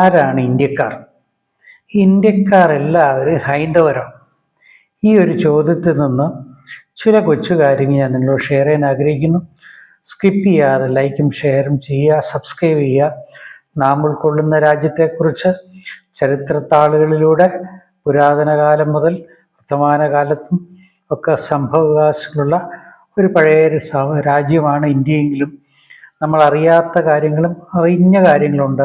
ആരാണ് ഇന്ത്യക്കാർ? ഇന്ത്യക്കാർ എല്ലാവരും ഹൈന്ദവരാണ്. ഈ ഒരു ചോദ്യത്തിൽ നിന്ന് ചില കൊച്ചു കാര്യങ്ങൾ ഞാൻ നിങ്ങളോട് ഷെയർ ചെയ്യാൻ ആഗ്രഹിക്കുന്നു. സ്കിപ്പ് ചെയ്യാതെ ലൈക്കും ഷെയറും ചെയ്യുക, സബ്സ്ക്രൈബ് ചെയ്യുക. നാം ഉൾക്കൊള്ളുന്ന രാജ്യത്തെക്കുറിച്ച് ചരിത്രത്താളുകളിലൂടെ പുരാതന കാലം മുതൽ വർത്തമാനകാലത്തും ഒക്കെ സംഭവവികാസങ്ങളുള്ള ഒരു പഴയൊരു രാജ്യമാണ് ഇന്ത്യയെങ്കിലും നമ്മൾ അറിയാത്ത കാര്യങ്ങളും അറിഞ്ഞ കാര്യങ്ങളുണ്ട്,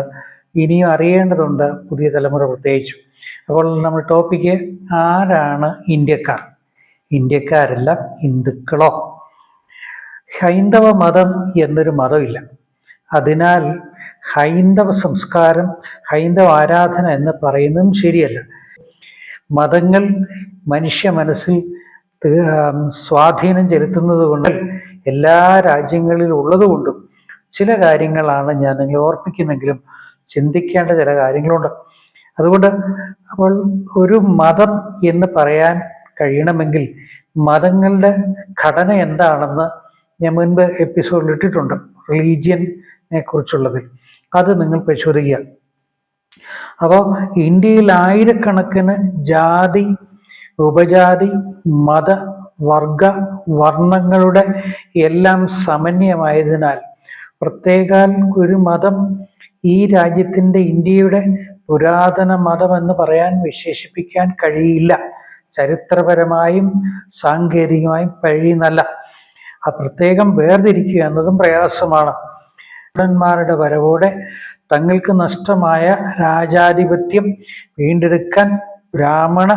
ഇനിയും അറിയേണ്ടതുണ്ട്, പുതിയ തലമുറ പ്രത്യേകിച്ചും. അപ്പോൾ നമ്മൾ ടോപ്പിക്ക് ആരാണ് ഇന്ത്യക്കാർ? ഇന്ത്യക്കാരെല്ലാം ഹിന്ദുക്കളോ? ഹൈന്ദവ മതം എന്നൊരു മതമില്ല. അതിനാൽ ഹൈന്ദവ സംസ്കാരം, ഹൈന്ദവ ആരാധന എന്ന് പറയുന്നതും ശരിയല്ല. മതങ്ങൾ മനുഷ്യ മനസ്സിൽ സ്വാധീനം ചെലുത്തുന്നത് കൊണ്ട് എല്ലാ രാജ്യങ്ങളിലും ഉള്ളതുകൊണ്ടും ചില കാര്യങ്ങളാണ് ഞാൻ നിങ്ങളെ ഓർപ്പിക്കുന്നെങ്കിലും ചിന്തിക്കേണ്ട ചില കാര്യങ്ങളുണ്ട്. അതുകൊണ്ട് അപ്പോൾ ഒരു മതം എന്ന് പറയാൻ കഴിയണമെങ്കിൽ മതങ്ങളുടെ ഘടന എന്താണെന്ന് ഞാൻ മുൻപ് എപ്പിസോഡിൽ ഇട്ടിട്ടുണ്ട്, റിലീജിയനെ കുറിച്ചുള്ളത്. അത് നിങ്ങൾ പരിശോധിക്കുക. അപ്പോൾ ഇന്ത്യയിൽ ആയിരക്കണക്കിന് ജാതി, ഉപജാതി, മത, വർഗ, വർണ്ണങ്ങളുടെ എല്ലാം സമന്വയമായതിനാൽ പ്രത്യേകാൽ ഒരു മതം ഈ രാജ്യത്തിൻ്റെ, ഇന്ത്യയുടെ പുരാതന മതമെന്ന് പറയാൻ, വിശേഷിപ്പിക്കാൻ കഴിയില്ല. ചരിത്രപരമായും സാങ്കേതികമായും കഴിയുന്നല്ല. ആ പ്രത്യേകം വേർതിരിക്കുക എന്നതും പ്രയാസമാണ്. ന്മാരുടെ വരവോടെ തങ്ങൾക്ക് നഷ്ടമായ രാജാധിപത്യം വീണ്ടെടുക്കാൻ ബ്രാഹ്മണ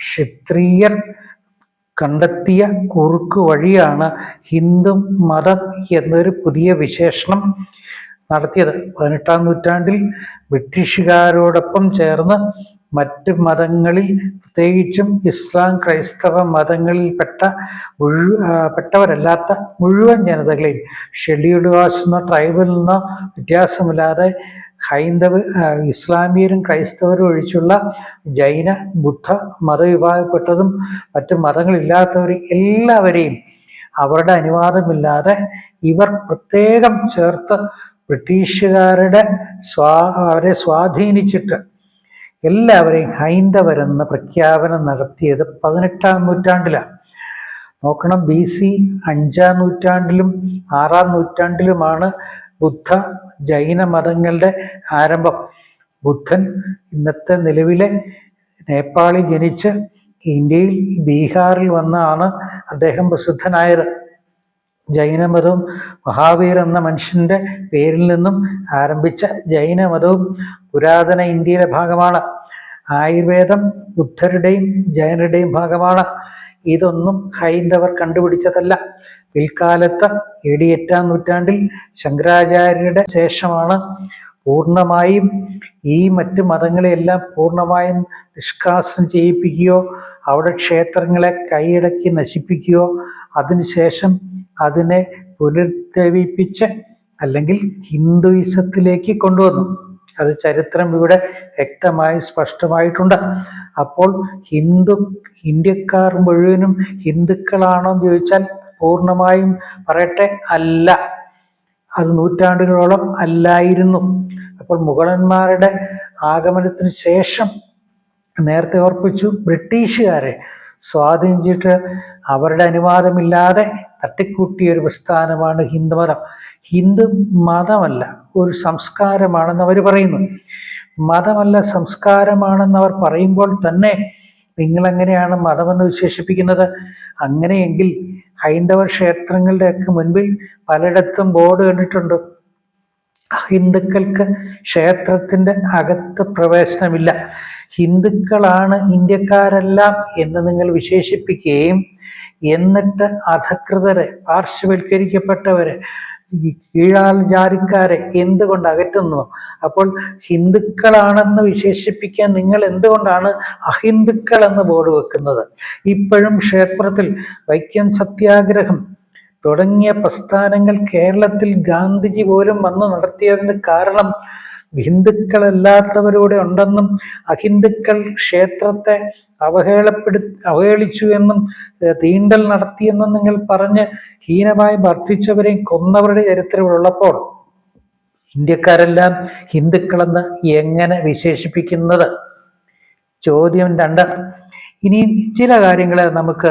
ക്ഷത്രിയർ കണ്ടെത്തിയ കുറുക്കു വഴിയാണ് ഹിന്ദു മതം എന്നൊരു പുതിയ വിശേഷണം നടത്തിയത്. 18-ാം നൂറ്റാണ്ടിൽ ബ്രിട്ടീഷുകാരോടൊപ്പം ചേർന്ന് മറ്റ് മതങ്ങളിൽ, പ്രത്യേകിച്ചും ഇസ്ലാം, ക്രൈസ്തവ മതങ്ങളിൽ പെട്ടവരല്ലാത്ത മുഴുവൻ ജനതകളെയും ഷെഡ്യൂൾഡ് കാസ്റ്റ് എന്നോ ട്രൈബൽ എന്നോ വ്യത്യാസമില്ലാതെ ഇസ്ലാമിയരും ക്രൈസ്തവരും ഒഴിച്ചുള്ള ജൈന, ബുദ്ധ മതവിഭാഗപ്പെട്ടതും മറ്റ് മതങ്ങളില്ലാത്തവരും എല്ലാവരെയും അവരുടെ അനുവാദമില്ലാതെ ഇവർ പ്രത്യേകം ചേർത്ത് ബ്രിട്ടീഷുകാരുടെ അവരെ സ്വാധീനിച്ചിട്ട് എല്ലാവരെയും ഹൈന്ദവരെന്ന് പ്രഖ്യാപനം നടത്തിയത് 18-ാം നൂറ്റാണ്ടിലാണ്. നോക്കണം, BC 5-ാം നൂറ്റാണ്ടിലും 6-ാം നൂറ്റാണ്ടിലുമാണ് ബുദ്ധ ജൈന മതങ്ങളുടെ ആരംഭം. ബുദ്ധൻ ഇന്നത്തെ നിലവിലെ നേപ്പാളിൽ ജനിച്ച് ഇന്ത്യയിൽ ബീഹാറിൽ വന്നാണ് അദ്ദേഹം പ്രസിദ്ധനായത്. ജൈനമതവും മഹാവീർ എന്ന മനുഷ്യന്റെ പേരിൽ നിന്നും ആരംഭിച്ച ജൈനമതവും പുരാതന ഇന്ത്യയിലെ ഭാഗമാണ്. ആയുർവേദം ബുദ്ധരുടെയും ജൈനരുടെയും ഭാഗമാണ്. ഇതൊന്നും ഹൈന്ദവർ കണ്ടുപിടിച്ചതല്ല. പിൽക്കാലത്ത് AD 8-ാം നൂറ്റാണ്ടിൽ ശങ്കരാചാര്യരുടെ ശേഷമാണ് പൂർണ്ണമായും ഈ മറ്റ് മതങ്ങളെയെല്ലാം പൂർണ്ണമായും നിഷ്കാസനം ചെയ്യിപ്പിക്കുകയോ അവിടെ ക്ഷേത്രങ്ങളെ കൈയടക്കി നശിപ്പിക്കുകയോ അതിനുശേഷം അതിനെ പുനരുദ്ധരിപ്പിച്ച് അല്ലെങ്കിൽ ഹിന്ദുയിസത്തിലേക്ക് കൊണ്ടുവന്നു. അത് ചരിത്രം ഇവിടെ വ്യക്തമായി സ്പഷ്ടമായിട്ടുണ്ട്. അപ്പോൾ ഇന്ത്യക്കാർ മുഴുവനും ഹിന്ദുക്കളാണോ എന്ന് ചോദിച്ചാൽ പൂർണ്ണമായും പറയട്ടെ, അല്ല. അത് നൂറ്റാണ്ടുകളോളം അല്ലായിരുന്നു. അപ്പോൾ മുഗളന്മാരുടെ ആഗമനത്തിന് ശേഷം നേരത്തെ ഓർപ്പിച്ചു, ബ്രിട്ടീഷുകാരെ സ്വാധീനിച്ചിട്ട് അവരുടെ അനുവാദമില്ലാതെ തട്ടിക്കൂട്ടിയ ഒരു പ്രസ്ഥാനമാണ് ഹിന്ദുമതം. ഹിന്ദു മതമല്ല, ഒരു സംസ്കാരമാണെന്ന് അവർ പറയുന്നു. മതമല്ല, സംസ്കാരമാണെന്ന് അവർ പറയുമ്പോൾ തന്നെ നിങ്ങളെങ്ങനെയാണ് മതമെന്ന് വിശേഷിപ്പിക്കുന്നത്? അങ്ങനെയെങ്കിൽ ഹൈന്ദവ ക്ഷേത്രങ്ങളുടെയൊക്കെ മുൻപിൽ പലയിടത്തും ബോർഡ് കണ്ടിട്ടുണ്ട്, ഹിന്ദുക്കൾക്ക് ക്ഷേത്രത്തിൻ്റെ അകത്ത് പ്രവേശനമില്ല, ഹിന്ദുക്കളാണ് ഇന്ത്യക്കാരെല്ലാം എന്ന് നിങ്ങൾ വിശേഷിപ്പിക്കുകയും എന്നിട്ട് അധകൃതരെ, പാർശ്വവൽക്കരിക്കപ്പെട്ടവരെ, കീഴാൾ ജാതിക്കാരെ എന്തുകൊണ്ട് അകറ്റുന്നു? അപ്പോൾ ഹിന്ദുക്കളാണെന്ന് വിശേഷിപ്പിക്കാൻ നിങ്ങൾ എന്തുകൊണ്ടാണ് അഹിന്ദുക്കൾ എന്ന് ബോർഡ് വെക്കുന്നത്? ഇപ്പോഴും ക്ഷേത്രത്തിൽ വൈക്കം സത്യാഗ്രഹം തുടങ്ങിയ പ്രസ്ഥാനങ്ങൾ കേരളത്തിൽ ഗാന്ധിജി പോലും വന്ന് നടത്തിയതിന് കാരണം ഹിന്ദുക്കളല്ലാത്തവരൂടെ ഉണ്ടെന്നും അഹിന്ദുക്കൾ ക്ഷേത്രത്തെ അവഹേളിച്ചു എന്നും തീണ്ടൽ നടത്തിയെന്നും നിങ്ങൾ പറഞ്ഞ് ഹീനമായി വർദ്ധിച്ചവരെയും കൊന്നവരുടെ ചരിത്രമുള്ളപ്പോൾ ഇന്ത്യക്കാരെല്ലാം ഹിന്ദുക്കളെന്ന് എങ്ങനെ വിശേഷിപ്പിക്കുന്നത്? ചോദ്യം 2. ഇനി ചില കാര്യങ്ങൾ നമുക്ക്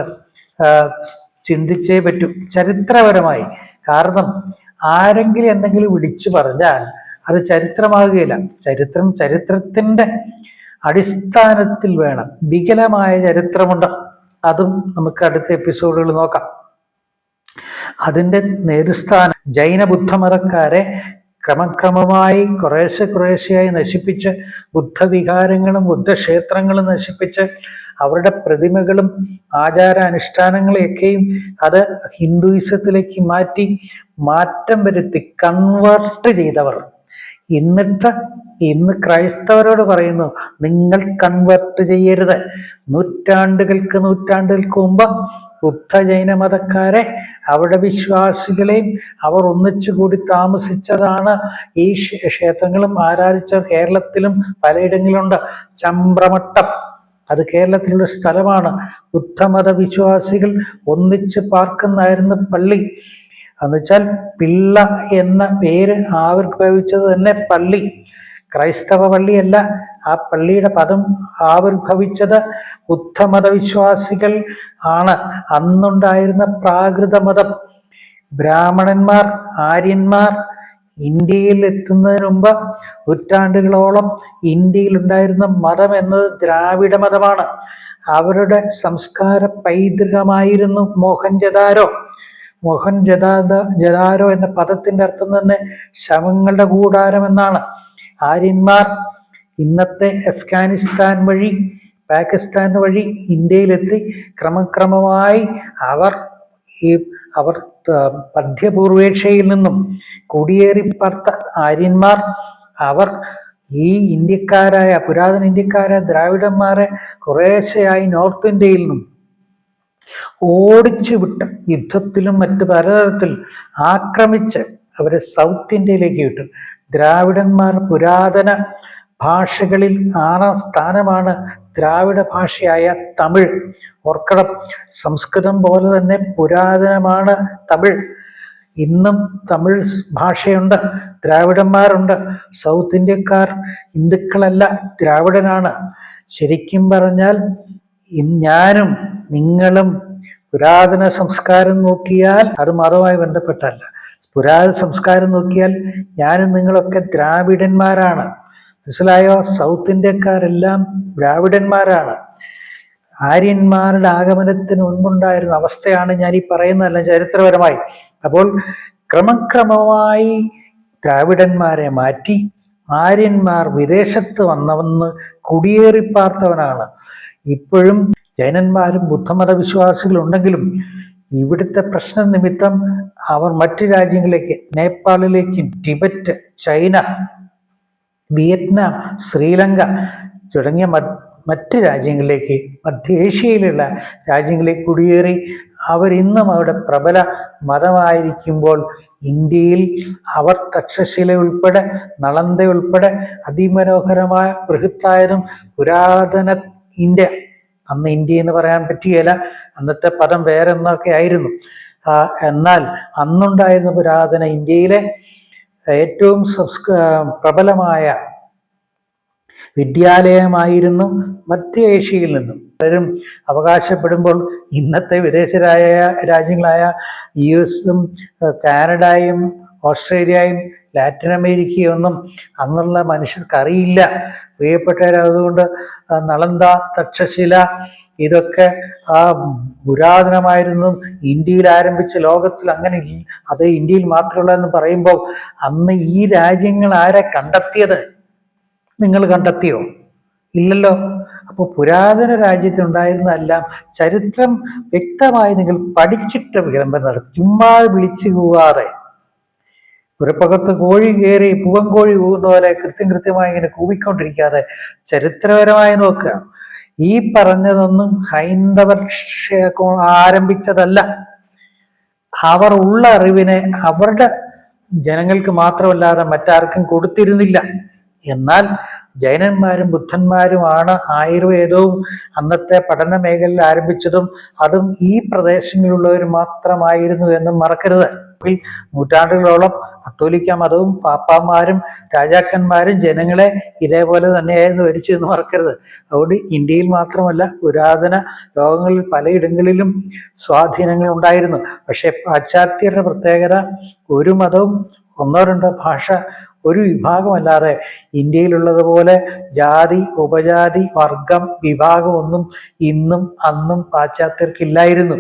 ചിന്തിച്ചേ പറ്റൂ ചരിത്രപരമായി. കാരണം ആരെങ്കിലും എന്തെങ്കിലും വിളിച്ചു പറഞ്ഞാൽ അത് ചരിത്രമാകുകയില്ല. ചരിത്രത്തിന്റെ അടിസ്ഥാനത്തിൽ വേണം. വികലമായ ചരിത്രമുണ്ട്, അതും നമുക്ക് അടുത്ത എപ്പിസോഡുകൾ നോക്കാം. അതിൻ്റെ നേതൃസ്ഥാനം ജൈന ബുദ്ധമതക്കാരെ ക്രമക്രമമായി കുറേശ്ശെയായി നശിപ്പിച്ച്, ബുദ്ധവികാരങ്ങളും ബുദ്ധക്ഷേത്രങ്ങളും നശിപ്പിച്ച്, അവരുടെ പ്രതിമകളും ആചാരാനുഷ്ഠാനങ്ങളെയൊക്കെയും അത് ഹിന്ദുയിസത്തിലേക്ക് മാറ്റം വരുത്തി കൺവേർട്ട് ചെയ്തവർ. എന്നിട്ട് ഇന്ന് ക്രൈസ്തവരോട് പറയുന്നു, നിങ്ങൾ കൺവേർട്ട് ചെയ്യരുത്. നൂറ്റാണ്ടുകൾക്ക് മുമ്പ് ബുദ്ധ ജൈന മതക്കാരെ, അവരുടെ വിശ്വാസികളെയും അവർ ഒന്നിച്ചുകൂടി താമസിച്ചതാണ് ഈ ക്ഷേത്രങ്ങളും ആരാധിച്ച കേരളത്തിലും പലയിടങ്ങളിലുണ്ട്. ചമ്പ്രമട്ടം, അത് കേരളത്തിലുള്ള സ്ഥലമാണ്. ബുദ്ധമത വിശ്വാസികൾ ഒന്നിച്ച് പാർക്കുന്നായിരുന്നു പള്ളി. എന്നുവെച്ചാൽ പിള്ള എന്ന പേര് ആവിർഭവിച്ചത് തന്നെ പള്ളി, ക്രൈസ്തവ പള്ളിയല്ല. ആ പള്ളിയുടെ പദം ആവിർഭവിച്ചത് ബുദ്ധമത വിശ്വാസികൾ ആണ്. അന്നുണ്ടായിരുന്ന പ്രാകൃത മതം, ബ്രാഹ്മണന്മാർ, ആര്യന്മാർ ഇന്ത്യയിൽ എത്തുന്നതിന് മുമ്പ് നൂറ്റാണ്ടുകളോളം ഇന്ത്യയിൽ ഉണ്ടായിരുന്ന മതം എന്നത് ദ്രാവിഡ മതമാണ്. അവരുടെ സംസ്കാര പൈതൃകമായിരുന്നു മോഹൻജദാരോ. മോഹൻജദാരോ എന്ന പദത്തിന്റെ അർത്ഥം തന്നെ ശവങ്ങളുടെ കൂടാരം എന്നാണ്. ആര്യന്മാർ ഇന്നത്തെ അഫ്ഗാനിസ്ഥാൻ വഴി, പാകിസ്ഥാൻ വഴി ഇന്ത്യയിലെത്തി. ക്രമക്രമമായി അവർ മധ്യപൂർവേഷ്യയിൽ നിന്നും കുടിയേറിപ്പാർത്ത ആര്യന്മാർ, അവർ ഈ പുരാതന ഇന്ത്യക്കാരായ ദ്രാവിഡന്മാരെ കുറേശ്ശെയായി നോർത്ത് ഇന്ത്യയിൽ നിന്നും ഓടിച്ചു വിട്ട്, യുദ്ധത്തിലും മറ്റു പലതരത്തിൽ ആക്രമിച്ച് അവരെ സൗത്ത് ഇന്ത്യയിലേക്ക് വിട്ടു. ദ്രാവിഡന്മാർ പുരാതന ഭാഷകളിൽ 6ാം സ്ഥാനമാണ് ദ്രാവിഡ ഭാഷയായ തമിഴ്. ഓർക്കണം, സംസ്കൃതം പോലെ തന്നെ പുരാതനമാണ് തമിഴ്. ഇന്നും തമിഴ് ഭാഷയുണ്ട്, ദ്രാവിഡന്മാരുണ്ട്. സൗത്ത് ഇന്ത്യക്കാർ ഹിന്ദുക്കളല്ല, ദ്രാവിഡനാണ്. ശരിക്കും പറഞ്ഞാൽ ഞാനും നിങ്ങളും പുരാതന സംസ്കാരം നോക്കിയാൽ അത് മതവുമായി ബന്ധപ്പെട്ടല്ല. പുരാതന സംസ്കാരം നോക്കിയാൽ ഞാനും നിങ്ങളൊക്കെ ദ്രാവിഡന്മാരാണ്. മനസ്സിലായോ? സൗത്ത് ഇന്ത്യക്കാരെല്ലാം ദ്രാവിഡന്മാരാണ്. ആര്യന്മാരുടെ ആഗമനത്തിന് മുൻപുണ്ടായിരുന്ന അവസ്ഥയാണ് ഞാൻ ഈ പറയുന്നതല്ല, ചരിത്രപരമായി. അപ്പോൾ ക്രമക്രമമായി ദ്രാവിഡന്മാരെ മാറ്റി ആര്യന്മാർ വിദേശത്ത് വന്ന് കുടിയേറിപ്പാർത്തവനാണ്. ഇപ്പോഴും ജൈനന്മാരും ബുദ്ധമത വിശ്വാസികളുണ്ടെങ്കിലും ഇവിടുത്തെ പ്രശ്ന നിമിത്തം അവർ മറ്റു രാജ്യങ്ങളിലേക്ക്, നേപ്പാളിലേക്ക്, ടിബറ്റ്, ചൈന, വിയറ്റ്നാം, ശ്രീലങ്ക തുടങ്ങിയ മറ്റ് രാജ്യങ്ങളിലേക്ക്, മധ്യേഷ്യയിലുള്ള രാജ്യങ്ങളിലേക്ക് കുടിയേറി. അവരിന്നും അവിടെ പ്രബല മതമായിരിക്കുമ്പോൾ ഇന്ത്യയിൽ അവർ തക്ഷശില ഉൾപ്പെടെ, നളന്ദ ഉൾപ്പെടെ അതിമനോഹരമായ ബൃഹത്തായതും പുരാതന ഇന്ത്യ, അന്ന് ഇന്ത്യ എന്ന് പറയാൻ പറ്റുകയില്ല, അന്നത്തെ പദം വേറെ എന്നൊക്കെ ആയിരുന്നു. എന്നാൽ അന്നുണ്ടായിരുന്ന പുരാതന ഇന്ത്യയിലെ ഏറ്റവും പ്രബലമായ വിദ്യാലയമായിരുന്നു മധ്യ ഏഷ്യയിൽ നിന്നും. പലരും അവകാശപ്പെടുമ്പോൾ ഇന്നത്തെ വിദേശ രാജ്യങ്ങളായ US-ഉം കാനഡയും ഓസ്ട്രേലിയയും ലാറ്റിൻ അമേരിക്കയൊന്നും അന്നുള്ള മനുഷ്യർക്ക് അറിയില്ല. പ്രിയപ്പെട്ടവർ, അതുകൊണ്ട് നളന്ദ, തക്ഷശില ഇതൊക്കെ പുരാതനമായിരുന്നു, ഇന്ത്യയിൽ ആരംഭിച്ച ലോകത്തിൽ അങ്ങനെ, അത് ഇന്ത്യയിൽ മാത്രമുള്ള എന്ന് പറയുമ്പോൾ അന്ന് ഈ രാജ്യങ്ങൾ ആരെ കണ്ടെത്തിയത്? നിങ്ങൾ കണ്ടെത്തിയോ? ഇല്ലല്ലോ. അപ്പോൾ പുരാതന രാജ്യത്തുണ്ടായിരുന്നതെല്ലാം ചരിത്രം വ്യക്തമായി നിങ്ങൾ പഠിച്ചിട്ട് വിളംബരം നടത്തി, ചുമ്മാ വിളിച്ചു പോവാതെ. പുരപ്പകത്ത് കോഴി കയറി പൂവൻകോഴി കൂവുന്ന പോലെ കൃത്യമായി ഇങ്ങനെ കൂവിക്കൊണ്ടിരിക്കാതെ ചരിത്രപരമായി നോക്കുക. ഈ പറഞ്ഞതൊന്നും ഹൈന്ദവർ ആരംഭിച്ചതല്ല. അവർ ഉള്ള അറിവിനെ അവരുടെ ജനങ്ങൾക്ക് മാത്രമല്ലാതെ മറ്റാർക്കും കൊടുത്തിരുന്നില്ല. എന്നാൽ ജൈനന്മാരും ബുദ്ധന്മാരുമാണ് ആയുർവേദവും അന്നത്തെ പഠന മേഖലയിൽ ആരംഭിച്ചതും. അതും ഈ പ്രദേശങ്ങളിലുള്ളവർ മാത്രമായിരുന്നു എന്നും മറക്കരുത്. നൂറ്റാണ്ടുകളോളം കത്തോലിക്ക മതവും പാപ്പാമാരും രാജാക്കന്മാരും ജനങ്ങളെ ഇതേപോലെ തന്നെയായിരുന്നു ഭരിച്ചു എന്ന് മറക്കരുത്. അതുകൊണ്ട് ഇന്ത്യയിൽ മാത്രമല്ല പുരാതന ലോകങ്ങളിൽ പലയിടങ്ങളിലും സ്വാധീനങ്ങൾ ഉണ്ടായിരുന്നു. പക്ഷെ പാശ്ചാത്യരുടെ പ്രത്യേകത ഒരു മതവും ഒന്നോ രണ്ടോ ഭാഷ ഒരു വിഭാഗമല്ലാതെ ഇന്ത്യയിലുള്ളതുപോലെ ജാതി ഉപജാതി വർഗം വിഭാഗം ഒന്നും ഇന്നും അന്നും പാശ്ചാത്യർക്കില്ലായിരുന്നു.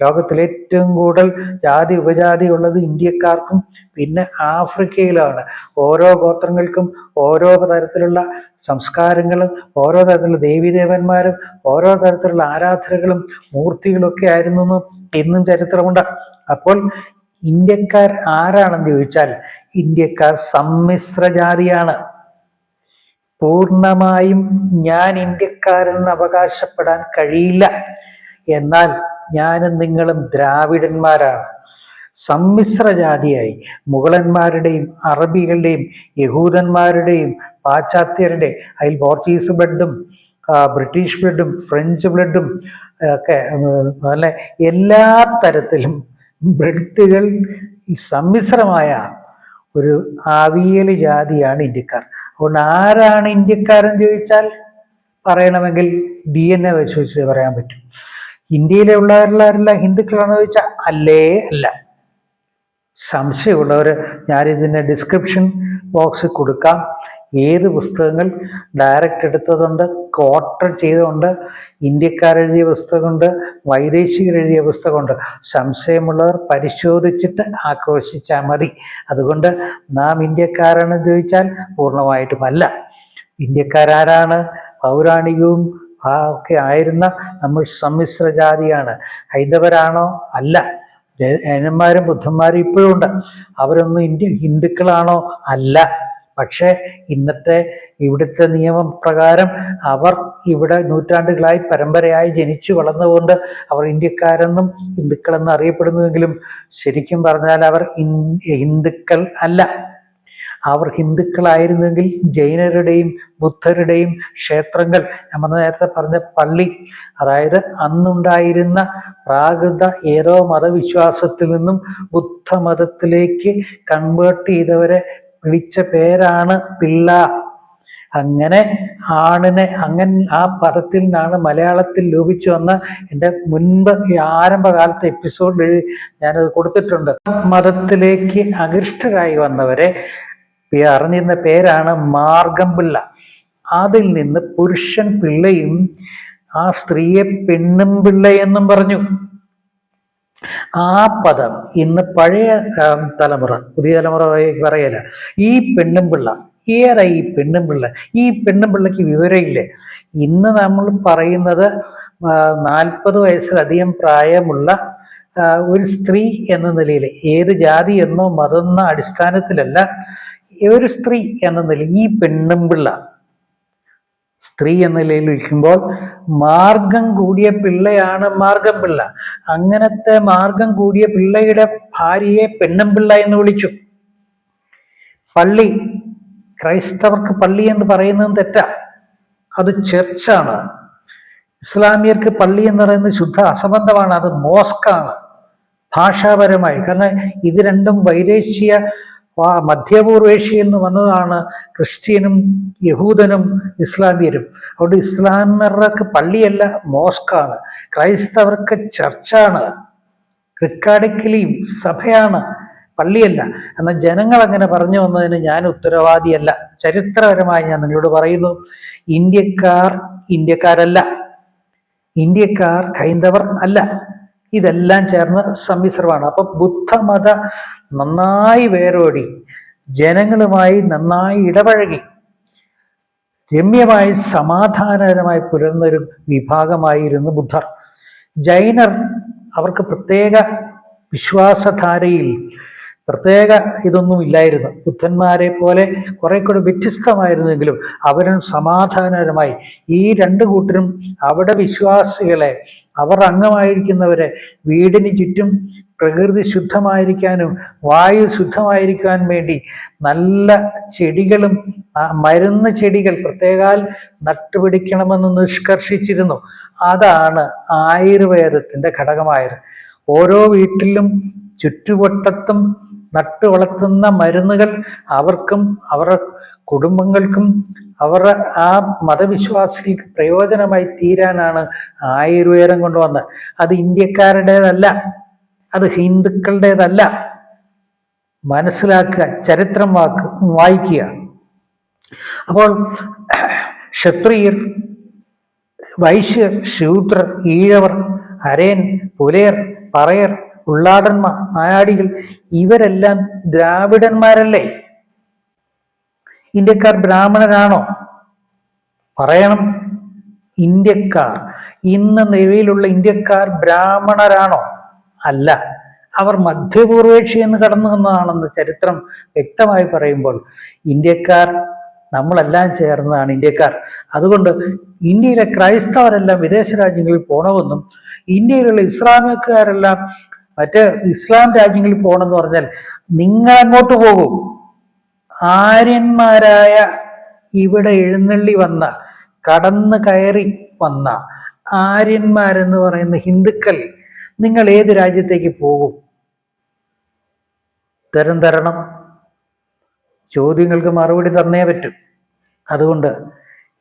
ലോകത്തിൽ ഏറ്റവും കൂടുതൽ ജാതി ഉപജാതി ഉള്ളത് ഇന്ത്യക്കാർക്കും പിന്നെ ആഫ്രിക്കയിലാണ്. ഓരോ ഗോത്രങ്ങൾക്കും ഓരോ തരത്തിലുള്ള സംസ്കാരങ്ങളും ഓരോ തരത്തിലുള്ള ദേവീദേവന്മാരും ഓരോ തരത്തിലുള്ള ആരാധനകളും മൂർത്തികളും ഒക്കെ ആയിരുന്നു ഇന്നും ചരിത്രമുണ്ട്. അപ്പോൾ ഇന്ത്യക്കാർ ആരാണെന്ന് ചോദിച്ചാൽ ഇന്ത്യക്കാർ സമ്മിശ്ര ജാതിയാണ്. പൂർണ്ണമായും ഞാൻ ഇന്ത്യക്കാരെന്ന് അവകാശപ്പെടാൻ കഴിയില്ല. എന്നാൽ ഞാനും നിങ്ങളും ദ്രാവിഡന്മാരാണ്. സമ്മിശ്ര ജാതിയായി മുഗളന്മാരുടെയും അറബികളുടെയും യഹൂദന്മാരുടെയും പാശ്ചാത്യരുടെ അതിൽ പോർച്ചുഗീസ് ബ്ലഡും ബ്രിട്ടീഷ് ബ്ലഡും ഫ്രഞ്ച് ബ്ലഡും ഒക്കെ അല്ലെ എല്ലാ തരത്തിലും ബ്ലഡുകൾ സമ്മിശ്രമായ ഒരു ആവിയൽ ജാതിയാണ് ഇന്ത്യക്കാർ. അതുകൊണ്ട് ആരാണ് ഇന്ത്യക്കാരെന്ന് ചോദിച്ചാൽ പറയണമെങ്കിൽ DNA പരിശോധിച്ച് പറയാൻ പറ്റും. ഇന്ത്യയിലെ ഉള്ളവരെല്ലാം ഹിന്ദുക്കളാണെന്ന് ചോദിച്ചാൽ അല്ലേ അല്ല. സംശയമുള്ളവർ ഞാനിതിൻ്റെ ഡിസ്ക്രിപ്ഷൻ ബോക്സിൽ കൊടുക്കാം. ഏത് പുസ്തകങ്ങൾ ഡയറക്റ്റ് എടുത്തതുണ്ട്, കോട്ടർ ചെയ്തുകൊണ്ട്, ഇന്ത്യക്കാരെഴുതിയ പുസ്തകമുണ്ട്, വൈദേശികർ എഴുതിയ പുസ്തകമുണ്ട്. സംശയമുള്ളവർ പരിശോധിച്ചിട്ട് ആക്രോശിച്ചാൽ മതി. അതുകൊണ്ട് നാം ഇന്ത്യക്കാരാണെന്ന് ചോദിച്ചാൽ പൂർണ്ണമായിട്ടുമല്ല. ഇന്ത്യക്കാരാരാണ്? പൗരാണികവും ഒക്കെ ആയിരുന്ന നമ്മൾ സമ്മിശ്ര ജാതിയാണ്. ഹൈന്ദവരാണോ? അല്ല. ജൈനന്മാരും ബുദ്ധന്മാരും ഇപ്പോഴും ഉണ്ട്. അവരൊന്നും ഹിന്ദുക്കളാണോ? അല്ല. പക്ഷെ ഇന്നത്തെ ഇവിടുത്തെ നിയമപ്രകാരം അവർ ഇവിടെ നൂറ്റാണ്ടുകളായി പരമ്പരയായി ജനിച്ചു വളർന്നുകൊണ്ട് അവർ ഇന്ത്യക്കാരെന്നും ഹിന്ദുക്കളെന്നും അറിയപ്പെടുന്നുവെങ്കിലും ശരിക്കും പറഞ്ഞാൽ അവർ ഹിന്ദുക്കൾ അല്ല. അവർ ഹിന്ദുക്കളായിരുന്നെങ്കിൽ ജൈനരുടെയും ബുദ്ധരുടെയും ക്ഷേത്രങ്ങൾ, നമ്മൾ നേരത്തെ പറഞ്ഞ പള്ളി, അതായത് അന്നുണ്ടായിരുന്ന പ്രാകൃത ഏതോ മതവിശ്വാസത്തിൽ നിന്നും ബുദ്ധമതത്തിലേക്ക് കൺവേർട്ട് ചെയ്തവരെ വിളിച്ച പേരാണ് പിള്ള. അങ്ങനെ ആ പദത്തിൽ നിന്നാണ് മലയാളത്തിൽ ലോപിച്ചു വന്ന എൻ്റെ മുൻപ് ആരംഭകാലത്തെ എപ്പിസോഡിൽ ഞാനത് കൊടുത്തിട്ടുണ്ട്. മതത്തിലേക്ക് അകൃഷ്ടരായി വന്നവരെ അറിഞ്ഞിരുന്ന പേരാണ് മാർഗം പിള്ള. അതിൽ നിന്ന് പുരുഷൻ പിള്ളയും ആ സ്ത്രീയെ പെണ്ണും പിള്ളയെന്നും പറഞ്ഞു. ആ പദം ഇന്ന് പഴയ തലമുറ, പുതിയ തലമുറ പറയല. ഈ പെണ്ണും പിള്ള ഏതാ? ഈ പെണ്ണും പിള്ള, ഈ പെണ്ണും പിള്ളക്ക് വിവരമില്ലേ? ഇന്ന് നമ്മൾ പറയുന്നത് 40 വയസ്സിലധികം പ്രായമുള്ള ഒരു സ്ത്രീ എന്ന നിലയിൽ, ഏത് ജാതി എന്നോ മതമെന്നോ അടിസ്ഥാനത്തിലല്ല, ഒരു സ്ത്രീ എന്ന നിലയിൽ ഈ പെണ്ണും പിള്ള സ്ത്രീ എന്ന നിലയിൽ വിളിക്കുമ്പോൾ മാർഗം കൂടിയ പിള്ളയാണ് മാർഗം പിള്ള. അങ്ങനത്തെ മാർഗം കൂടിയ പിള്ളയുടെ ഭാര്യയെ പെണ്ണും പിള്ള എന്ന് വിളിച്ചു. പള്ളി, ക്രൈസ്തവർക്ക് പള്ളി എന്ന് പറയുന്നത് തെറ്റാ, അത് ചർച്ചാണ്. ഇസ്ലാമിയർക്ക് പള്ളി എന്ന് പറയുന്നത് ശുദ്ധ അസംബന്ധമാണ്, അത് മോസ്കാണ് ഭാഷാപരമായി. കാരണം ഇത് രണ്ടും വൈദേശിക മധ്യപൂർവേഷ്യയിൽ നിന്ന് വന്നതാണ്. ക്രിസ്ത്യനും യഹൂദനും ഇസ്ലാമിയരും. അതുകൊണ്ട് ഇസ്ലാമിയർക്ക് പള്ളിയല്ല, മോസ്കാണ്. ക്രൈസ്തവർക്ക് ചർച്ചാണ്, റിക്കാർഡിക്കലിയും സഭയാണ്, പള്ളിയല്ല. എന്നാൽ ജനങ്ങൾ അങ്ങനെ പറഞ്ഞു വന്നതിന് ഞാൻ ഉത്തരവാദിയല്ല. ചരിത്രപരമായി ഞാൻ നിങ്ങളോട് പറയുന്നു, ഇന്ത്യക്കാരല്ല, ഇന്ത്യക്കാർ ഹൈന്ദവർ അല്ല, ഇതെല്ലാം ചേർന്ന് സമ്മിശ്രമാണ്. അപ്പൊ ബുദ്ധമത നന്നായി വേരോടി ജനങ്ങളുമായി നന്നായി ഇടപഴകി രമ്യമായി സമാധാനപരമായി പുലർന്നൊരു വിഭാഗമായിരുന്നു ബുദ്ധർ. ജൈനർ അവർക്ക് പ്രത്യേക വിശ്വാസധാരയിൽ പ്രത്യേക ഇതൊന്നും ഇല്ലായിരുന്നു. ബുദ്ധന്മാരെ പോലെ കുറെ കൂടെ വ്യത്യസ്തമായിരുന്നെങ്കിലും അവരും സമാധാനപരമായി ഈ രണ്ടു കൂട്ടരും അവിടെ വിശ്വാസികളെ, അവർ അംഗമായിരിക്കുന്നവരെ വീടിന് ചുറ്റും പ്രകൃതി ശുദ്ധമായിരിക്കാനും വായു ശുദ്ധമായിരിക്കാൻ വേണ്ടി നല്ല ചെടികളും മരുന്ന് ചെടികൾ പ്രത്യേകാൽ നട്ടുപിടിക്കണമെന്ന് നിഷ്കർഷിച്ചിരുന്നു. അതാണ് ആയുർവേദത്തിന്റെ ഘടകമായത്. ഓരോ വീട്ടിലും ചുറ്റുവട്ടത്തും നട്ടു വളർത്തുന്ന മരുന്നുകൾ അവർക്കും അവരുടെ കുടുംബങ്ങൾക്കും അവരുടെ ആ മതവിശ്വാസികൾക്ക് പ്രയോജനമായി തീരാനാണ് ആയുർവേദം കൊണ്ടുവന്നത്. അത് ഇന്ത്യക്കാരുടേതല്ല, അത് ഹിന്ദുക്കളുടേതല്ല. മനസ്സിലാക്കുക, ചരിത്രം വായിക്കുക. അപ്പോൾ ക്ഷത്രിയർ, വൈശ്യർ, ശൂദ്രർ, ഈഴവർ, അരയൻ, പുലയർ, പറയർ, ഉള്ളാടന്മാർ, നായാടികൾ ഇവരെല്ലാം ദ്രാവിഡന്മാരല്ലേ? ഇന്ത്യക്കാർ ബ്രാഹ്മണരാണോ? പറയണം. ഇന്ത്യക്കാർ, ഇന്ന് നിലവിലുള്ള ഇന്ത്യക്കാർ ബ്രാഹ്മണരാണോ? അല്ല. അവർ മധ്യപൂർവേഷ്യയിൽ നിന്ന് കടന്നു വന്നതാണെന്ന് ചരിത്രം വ്യക്തമായി പറയുമ്പോൾ ഇന്ത്യക്കാർ നമ്മളെല്ലാം ചേർന്നതാണ് ഇന്ത്യക്കാർ. അതുകൊണ്ട് ഇന്ത്യയിലെ ക്രൈസ്തവരെല്ലാം വിദേശ രാജ്യങ്ങളിൽ പോകണമെന്നും ഇന്ത്യയിലുള്ള ഇസ്ലാമിക്കാരെല്ലാം മറ്റ് ഇസ്ലാം രാജ്യങ്ങളിൽ പോകണമെന്ന് പറഞ്ഞാൽ നിങ്ങൾ അങ്ങോട്ട് പോകും. ആര്യന്മാരായ ഇവിടെ എഴുന്നള്ളി വന്ന, കടന്നു കയറി വന്ന ആര്യന്മാരെന്ന് പറയുന്ന ഹിന്ദുക്കൾ നിങ്ങൾ ഏത് രാജ്യത്തേക്ക് പോകും? തരണം. ചോദ്യങ്ങൾക്ക് മറുപടി തന്നേ പറ്റും. അതുകൊണ്ട്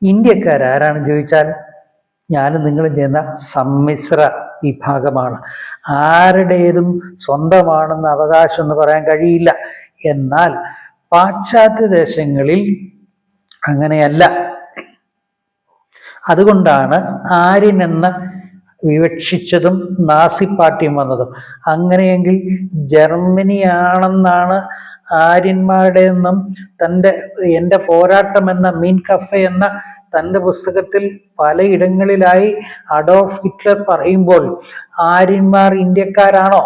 ഇന്ത്യക്കാരാരാണെന്ന് ചോദിച്ചാൽ ഞാനും നിങ്ങളും ചെയ്യുന്ന സമ്മിശ്ര വിഭാഗമാണ്. ആരുടേതും സ്വന്തമാണെന്ന് അവകാശം എന്ന് പറയാൻ കഴിയില്ല. എന്നാൽ പാശ്ചാത്യ ദേശങ്ങളിൽ അങ്ങനെയല്ല. അതുകൊണ്ടാണ് ആര്യൻ എന്ന് വിവക്ഷിച്ചതും നാസി പാർട്ടിയും വന്നതും. അങ്ങനെയെങ്കിൽ ജർമ്മനിയാണെന്നാണ് ആര്യന്മാരുടെ എന്നും എൻ്റെ പോരാട്ടം എന്ന മീൻ കഫെ എന്ന തൻ്റെ പുസ്തകത്തിൽ പലയിടങ്ങളിലായി അഡോൾഫ് ഹിറ്റ്ലർ പറയുമ്പോൾ ആര്യന്മാർ ഇന്ത്യക്കാരാണോ?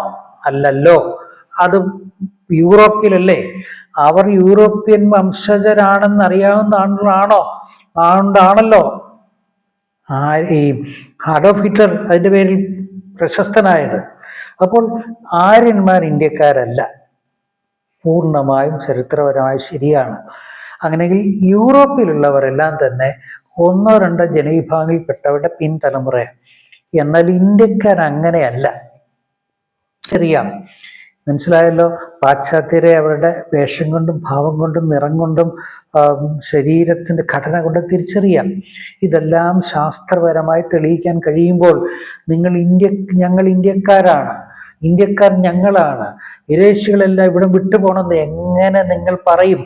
അല്ലല്ലോ. അത് യൂറോപ്പിലല്ലേ? അവർ യൂറോപ്യൻ വംശജരാണെന്ന് അറിയാവുന്നതാണല്ലോ. അതുകൊണ്ടാണല്ലോ ഈ അഡോൾഫ് ഹിറ്റ്ലർ അതിൻ്റെ പേരിൽ പ്രശസ്തനായത്. അപ്പോൾ ആര്യന്മാർ ഇന്ത്യക്കാരല്ല, പൂർണ്ണമായും ചരിത്രപരമായി ശരിയാണ്. അങ്ങനെയെങ്കിൽ യൂറോപ്പിലുള്ളവരെല്ലാം തന്നെ ഒന്നോ രണ്ടോ ജനവിഭാഗങ്ങളിൽപ്പെട്ടവരുടെ പിൻതലമുറയാണ്. എന്നാൽ ഇന്ത്യക്കാർ അങ്ങനെയല്ല. അറിയാം, മനസ്സിലായല്ലോ. പാശ്ചാത്യരെ അവരുടെ വേഷം കൊണ്ടും ഭാവം കൊണ്ടും നിറം കൊണ്ടും ശരീരത്തിൻ്റെ ഘടന കൊണ്ടും തിരിച്ചറിയാം. ഇതെല്ലാം ശാസ്ത്രപരമായി തെളിയിക്കാൻ കഴിയുമ്പോൾ ഞങ്ങൾ ഇന്ത്യക്കാരാണ്, ഇന്ത്യക്കാർ ഞങ്ങളാണ്, വിദേശികളെല്ലാം ഇവിടെ വിട്ടുപോകണമെന്ന് എങ്ങനെ നിങ്ങൾ പറയും?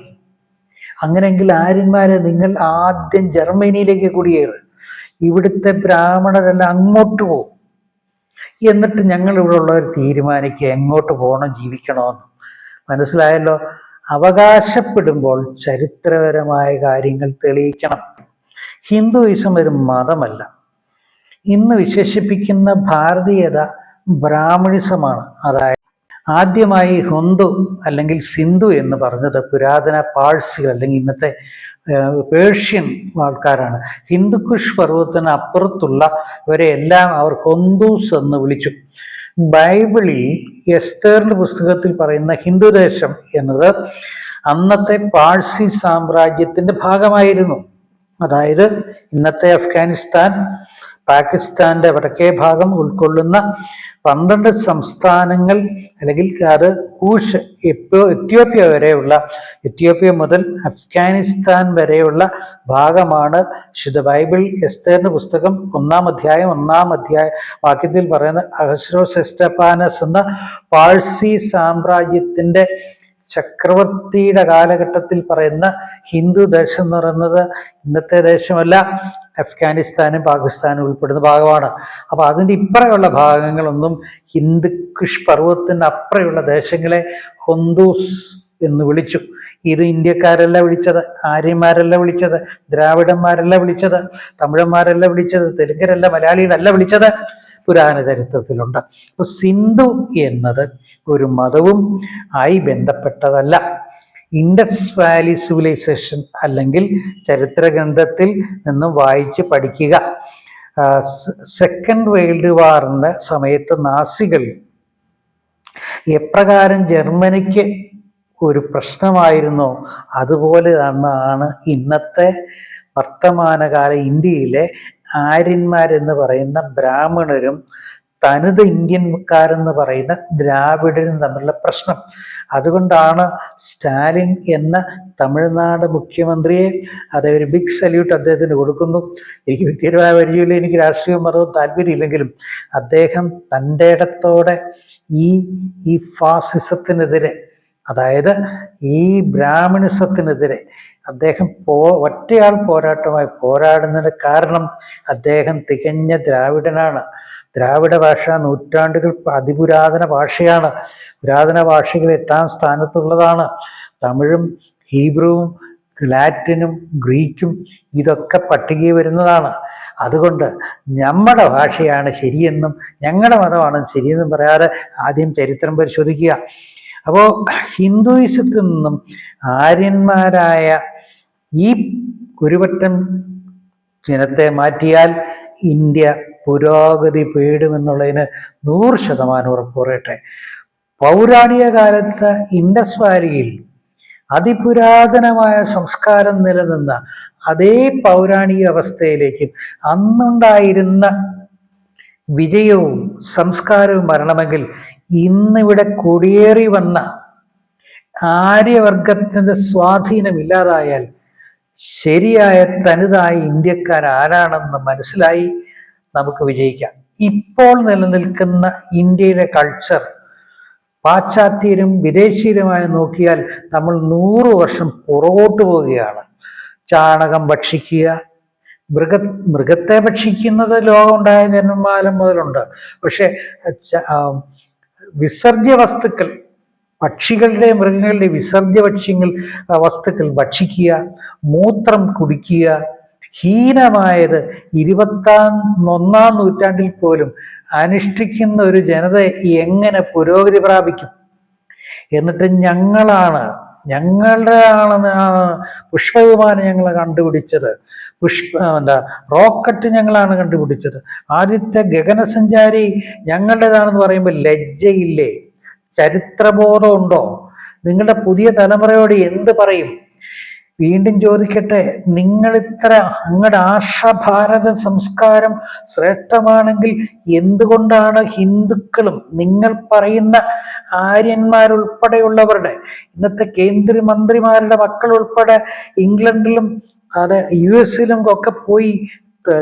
അങ്ങനെയെങ്കിൽ ആര്യന്മാരെ നിങ്ങൾ ആദ്യം ജർമ്മനിയിലേക്ക് കുടിയേറ്, ഇവിടുത്തെ ബ്രാഹ്മണരെല്ലാം അങ്ങോട്ട് പോകും. എന്നിട്ട് ഞങ്ങൾ ഇവിടെ ഉള്ളവർ തീരുമാനിക്കുക എങ്ങോട്ട് പോകണം, ജീവിക്കണമെന്ന്. മനസ്സിലായല്ലോ? അവകാശപ്പെടുമ്പോൾ ചരിത്രപരമായ കാര്യങ്ങൾ തെളിയിക്കണം. ഹിന്ദുയിസം ഒരു മതമല്ല. ഇന്ന് വിശേഷിപ്പിക്കുന്ന ഭാരതീയത ബ്രാഹ്മണിസമാണ്. അതായത് ആദ്യമായി ഹിന്ദു അല്ലെങ്കിൽ സിന്ധു എന്ന് പറഞ്ഞത് പുരാതന പാഴ്സികൾ അല്ലെങ്കിൽ ഇന്നത്തെ പേർഷ്യൻ ആൾക്കാരാണ്. ഹിന്ദുക്കുഷ് പർവ്വതത്തിന് അപ്പുറത്തുള്ളവരെ എല്ലാം അവർ ഹിന്ദുസ് എന്ന് വിളിച്ചു. ബൈബിളിൽ എസ്തേറിന്റെ പുസ്തകത്തിൽ പറയുന്ന ഹിന്ദുദേശം എന്നത് അന്നത്തെ പാഴ്സി സാമ്രാജ്യത്തിന്റെ ഭാഗമായിരുന്നു. അതായത് ഇന്നത്തെ അഫ്ഗാനിസ്ഥാൻ, പാകിസ്ഥാന്റെ വടക്കേ ഭാഗം ഉൾക്കൊള്ളുന്ന 12 സംസ്ഥാനങ്ങൾ അല്ലെങ്കിൽ അത് കൂഷ്, എത്യോപ്യ മുതൽ അഫ്ഗാനിസ്ഥാൻ വരെയുള്ള ഭാഗമാണ് വിശുദ്ധ ബൈബിൾ എസ്തേറിന്റെ പുസ്തകം 1-ാം അധ്യായം 1-ാം വാക്യത്തിൽ പറയുന്ന അഹസ്വേരോസ് എസ്തഫാനസ് എന്ന പാഴ്സി സാമ്രാജ്യത്തിന്റെ ചക്രവർത്തിയുടെ കാലഘട്ടത്തിൽ പറയുന്ന ഹിന്ദു ദേശം എന്ന് പറയുന്നത് ഇന്നത്തെ ദേശമല്ല, അഫ്ഗാനിസ്ഥാനും പാകിസ്ഥാനും ഉൾപ്പെടുന്ന ഭാഗമാണ്. അപ്പൊ അതിൻ്റെ ഇപ്പറയുള്ള ഭാഗങ്ങളൊന്നും ഹിന്ദുക്കുഷ് പർവ്വതത്തിന് അപ്പുറയുള്ള ദേശങ്ങളെ ഹിന്ദുസ് എന്ന് വിളിച്ചു. ഇത് ഇന്ത്യക്കാരല്ല വിളിച്ചത്, ആര്യന്മാരല്ല വിളിച്ചത്, ദ്രാവിഡന്മാരല്ല വിളിച്ചത്, തമിഴന്മാരല്ല വിളിച്ചത്, തെലുങ്കരല്ല, മലയാളികളല്ല വിളിച്ചത്. പുരാണ ചരിത്രത്തിലുണ്ട്. അപ്പൊ സിന്ധു എന്നത് ഒരു മതവും ആയി ബന്ധപ്പെട്ടതല്ല. ഇൻഡസ് വാലി സിവിലൈസേഷൻ അല്ലെങ്കിൽ ചരിത്ര ഗ്രന്ഥത്തിൽ നിന്നും വായിച്ച് പഠിക്കുക. സെക്കൻഡ് വേൾഡ് വാറിന്റെ സമയത്ത് നാസികൾ എപ്രകാരം ജർമ്മനിക്ക് ഒരു പ്രശ്നമായിരുന്നോ അതുപോലെ തന്നെയാണ് ഇന്നത്തെ വർത്തമാനകാല ഇന്ത്യയിലെ ആര്യന്മാരെന്ന് പറയുന്ന ബ്രാഹ്മണരും തനത് ഇന്ത്യൻകാരെന്ന് പറയുന്ന ദ്രാവിഡരും തമ്മിലുള്ള പ്രശ്നം. അതുകൊണ്ടാണ് സ്റ്റാലിൻ എന്ന തമിഴ്നാട് മുഖ്യമന്ത്രിയെ, അതായത് ഒരു ബിഗ് സല്യൂട്ട് അദ്ദേഹത്തിന് കൊടുക്കുന്നു. എനിക്ക് വ്യക്തിപരമായ പരിചയമില്ല, എനിക്ക് രാഷ്ട്രീയവും മതവും താല്പര്യമില്ലെങ്കിലും അദ്ദേഹം തൻ്റെ ഇടത്തോടെ ഈ ഫാസിസത്തിനെതിരെ, അതായത് ഈ ബ്രാഹ്മണിസത്തിനെതിരെ അദ്ദേഹം ഒറ്റയാൾ പോരാട്ടമായി പോരാടുന്നതിന് കാരണം അദ്ദേഹം തികഞ്ഞ ദ്രാവിഡനാണ്. ദ്രാവിഡ ഭാഷ നൂറ്റാണ്ടുകൾ അതിപുരാതന ഭാഷയാണ്. പുരാതന ഭാഷകൾ 8ാം സ്ഥാനത്തുള്ളതാണ്. തമിഴും ഹീബ്രുവും ലാറ്റിനും ഗ്രീക്കും ഇതൊക്കെ പട്ടികയിൽ വരുന്നതാണ്. അതുകൊണ്ട് നമ്മുടെ ഭാഷയാണ് ശരിയെന്നും ഞങ്ങളുടെ മതമാണ് ശരിയെന്നും പറയാതെ ആദ്യം ചരിത്രം പരിശോധിക്കുക. അപ്പോൾ ഹിന്ദുയിസത്തിൽ നിന്നും ആര്യന്മാരായ ഈ ഒരുപറ്റം ജനത്തെ മാറ്റിയാൽ ഇന്ത്യ പുരോഗതി പേടുമെന്നുള്ളതിന് 100% ഉറപ്പ് പറയട്ടെ. പൗരാണിക കാലത്ത് ഇൻഡസ് വാലിയിൽ അതിപുരാതനമായ സംസ്കാരം നിലനിന്ന അതേ പൗരാണിക അവസ്ഥയിലേക്ക് അന്നുണ്ടായിരുന്ന വിജയവും സംസ്കാരവും വരണമെങ്കിൽ ഇന്നിവിടെ കുടിയേറി വന്ന ആര്യവർഗത്തിന്റെ സ്വാധീനം ഇല്ലാതായാൽ ശരിയായ തനതായ ഇന്ത്യക്കാർ ആരാണെന്ന് മനസ്സിലായി നമുക്ക് വിജയിക്കാം. ഇപ്പോൾ നിലനിൽക്കുന്ന ഇന്ത്യയുടെ കൾച്ചർ പാശ്ചാത്യരും വിദേശീയരുമായി നോക്കിയാൽ നമ്മൾ 100 വർഷം പുറകോട്ട് പോവുകയാണ്. ചാണകം ഭക്ഷിക്കുക, മൃഗത്തെ ഭക്ഷിക്കുന്നത് ലോകം ഉണ്ടായ ജന്മകാലം മുതലുണ്ട്. പക്ഷെ വിസർജ്യ വസ്തുക്കൾ, പക്ഷികളുടെ മൃഗങ്ങളുടെ വിസർജ്യ വസ്തുക്കൾ ഭക്ഷിക്കുക, മൂത്രം കുടിക്കുക, ഹീനമായത് 21ാം നൂറ്റാണ്ടിൽ പോലും അനുഷ്ഠിക്കുന്ന ഒരു ജനത എങ്ങനെ പുരോഗതി പ്രാപിക്കും? എന്നിട്ട് ഞങ്ങളുടെ പുഷ്പവിമാനം ഞങ്ങൾ കണ്ടുപിടിച്ചത്, റോക്കറ്റ് ഞങ്ങളാണ് കണ്ടുപിടിച്ചത്, ആദ്യത്തെ ഗഗനസഞ്ചാരി ഞങ്ങളുടേതാണെന്ന് പറയുമ്പോൾ ലജ്ജയില്ലേ? ചരിത്രബോധമുണ്ടോ? നിങ്ങളുടെ പുതിയ തലമുറയോട് എന്ത് പറയും? വീണ്ടും ചോദിക്കട്ടെ, അങ്ങയുടെ ആർഷഭാരത സംസ്കാരം ശ്രേഷ്ഠമാണെങ്കിൽ എന്തുകൊണ്ടാണ് ഹിന്ദുക്കളും നിങ്ങൾ പറയുന്ന ആര്യന്മാരുൾപ്പെടെയുള്ളവരുടെ, ഇന്നത്തെ കേന്ദ്രമന്ത്രിമാരുടെ മക്കൾ ഉൾപ്പെടെ ഇംഗ്ലണ്ടിലും US ഒക്കെ പോയി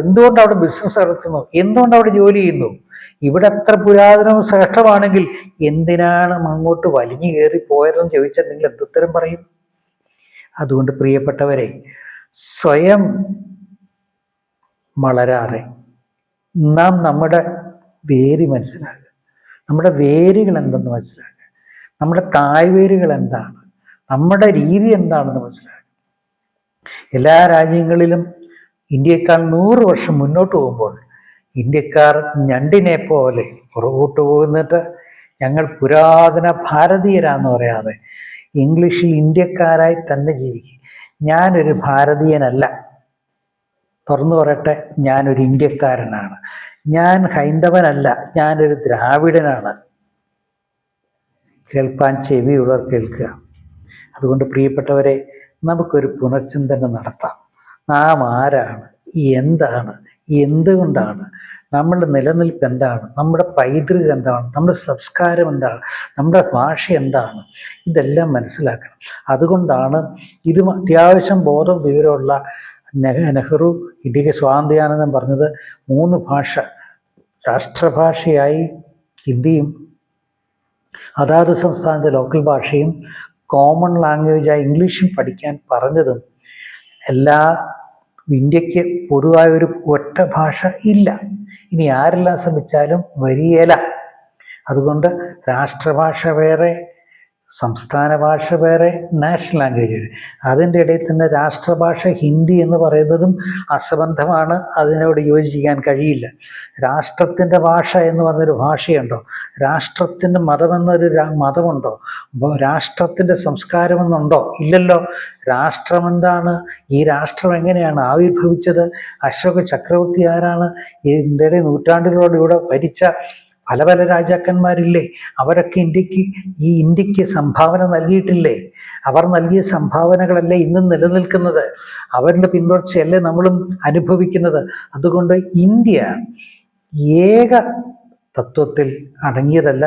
എന്തുകൊണ്ട് അവിടെ ബിസിനസ് നടത്തുന്നു? എന്തുകൊണ്ട് അവിടെ ജോലി ചെയ്യുന്നു? ഇവിടെ അത്ര പുരാതനവും ശ്രേഷ്ഠമാണെങ്കിൽ എന്തിനാണ് അങ്ങോട്ട് വലിഞ്ഞു കയറി പോയതെന്ന് ചോദിച്ചാൽ നിങ്ങൾ എന്തുത്തരം പറയും? അതുകൊണ്ട് പ്രിയപ്പെട്ടവരെ, സ്വയം വളരാതെ നാം നമ്മുടെ വേര് മനസ്സിലാക്കുക, നമ്മുടെ വേരുകൾ എന്തെന്ന് മനസ്സിലാക്കുക, നമ്മുടെ തായ്വേരുകൾ എന്താണ്, നമ്മുടെ രീതി എന്താണെന്ന് മനസ്സിലാക്കുക. എല്ലാ രാജ്യങ്ങളിലും ഇന്ത്യക്കാൾ 100 വർഷം മുന്നോട്ട് പോകുമ്പോൾ ഇന്ത്യക്കാർ ഞണ്ടിനെ പോലെ പുറകോട്ട് പോകുന്നിട്ട് ഞങ്ങൾ പുരാതന ഭാരതീയരാന്ന് പറയാതെ ഇംഗ്ലീഷിൽ ഇന്ത്യക്കാരായി തന്നെ ജീവിക്കും. ഞാനൊരു ഭാരതീയനല്ല, തുറന്നു പറയട്ടെ, ഞാനൊരു ഇന്ത്യക്കാരനാണ്. ഞാൻ ഹൈന്ദവനല്ല, ഞാനൊരു ദ്രാവിഡനാണ്. കേൾപ്പാൻ ചെവിയുള്ളവർ കേൾക്കുക. അതുകൊണ്ട് പ്രിയപ്പെട്ടവരെ, നമുക്കൊരു പുനർചിന്തനം നടത്താം. നാം ആരാണ്, എന്താണ്, എന്തുകൊണ്ടാണ്, നമ്മളുടെ നിലനിൽപ്പ് എന്താണ്, നമ്മുടെ പൈതൃകം എന്താണ്, നമ്മുടെ സംസ്കാരം എന്താണ്, നമ്മുടെ ഭാഷ എന്താണ്, ഇതെല്ലാം മനസ്സിലാക്കണം. അതുകൊണ്ടാണ് ഇത് അത്യാവശ്യം ബോധം വിവരമുള്ള നെഹ്റു ഇന്ത്യക്ക് സ്വാതന്ത്ര്യാനന്തരം പറഞ്ഞത് 3 ഭാഷ, രാഷ്ട്രഭാഷയായി ഹിന്ദിയും അതാത് സംസ്ഥാനത്തെ ലോക്കൽ ഭാഷയും കോമൺ ലാംഗ്വേജായി ഇംഗ്ലീഷും പഠിക്കാൻ പറഞ്ഞതും. ഇന്ത്യക്ക് പൊതുവായ ഒരു ഒറ്റ ഭാഷ ഇല്ല. ഇനി ആരെല്ലാം ശ്രമിച്ചാലും വരികയില്ല. അതുകൊണ്ട് രാഷ്ട്രഭാഷ വേറെ, സംസ്ഥാന ഭാഷ വേറെ, നാഷണൽ ലാംഗ്വേജ് വേറെ. അതിൻ്റെ ഇടയിൽ തന്നെ രാഷ്ട്രഭാഷ ഹിന്ദി എന്ന് പറയുന്നതും അസംബന്ധമാണ്. അതിനോട് യോജിക്കാൻ കഴിയില്ല. രാഷ്ട്രത്തിൻ്റെ ഭാഷ എന്ന് പറഞ്ഞൊരു ഭാഷയുണ്ടോ? രാഷ്ട്രത്തിൻ്റെ മതമെന്നൊരു മതമുണ്ടോ? രാഷ്ട്രത്തിൻ്റെ സംസ്കാരമെന്നുണ്ടോ? ഇല്ലല്ലോ. രാഷ്ട്രമെന്താണ്? ഈ രാഷ്ട്രം എങ്ങനെയാണ് ആവിർഭവിച്ചത്? അശോക ചക്രവർത്തി ആരാണ്? ഇന്ത്യയുടെ നൂറ്റാണ്ടുകളോട് ഇവിടെ ഭരിച്ച പല പല രാജാക്കന്മാരില്ലേ? അവരൊക്കെ ഇന്ത്യക്ക് സംഭാവന നൽകിയിട്ടില്ലേ? അവർ നൽകിയ സംഭാവനകളല്ലേ ഇന്നും നിലനിൽക്കുന്നത്? അവരുടെ പിന്തുടർച്ചയല്ലേ നമ്മളും അനുഭവിക്കുന്നത്? അതുകൊണ്ട് ഇന്ത്യ ഏക തത്വത്തിൽ അടങ്ങിയതല്ല.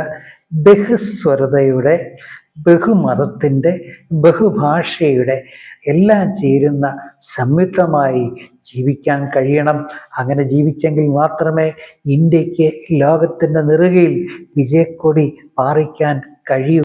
ബഹുസ്വരതയുടെ, ബഹുമതത്തിൻ്റെ, ബഹുഭാഷയുടെ എല്ലാം ചേരുന്ന സംയുക്തമായി ജീവിക്കാൻ കഴിയണം. അങ്ങനെ ജീവിച്ചെങ്കിൽ മാത്രമേ ഇന്ത്യക്ക് ലോകത്തിൻ്റെ നെറുകയിൽ വിജയക്കൊടി പാറിക്കാൻ കഴിയൂ.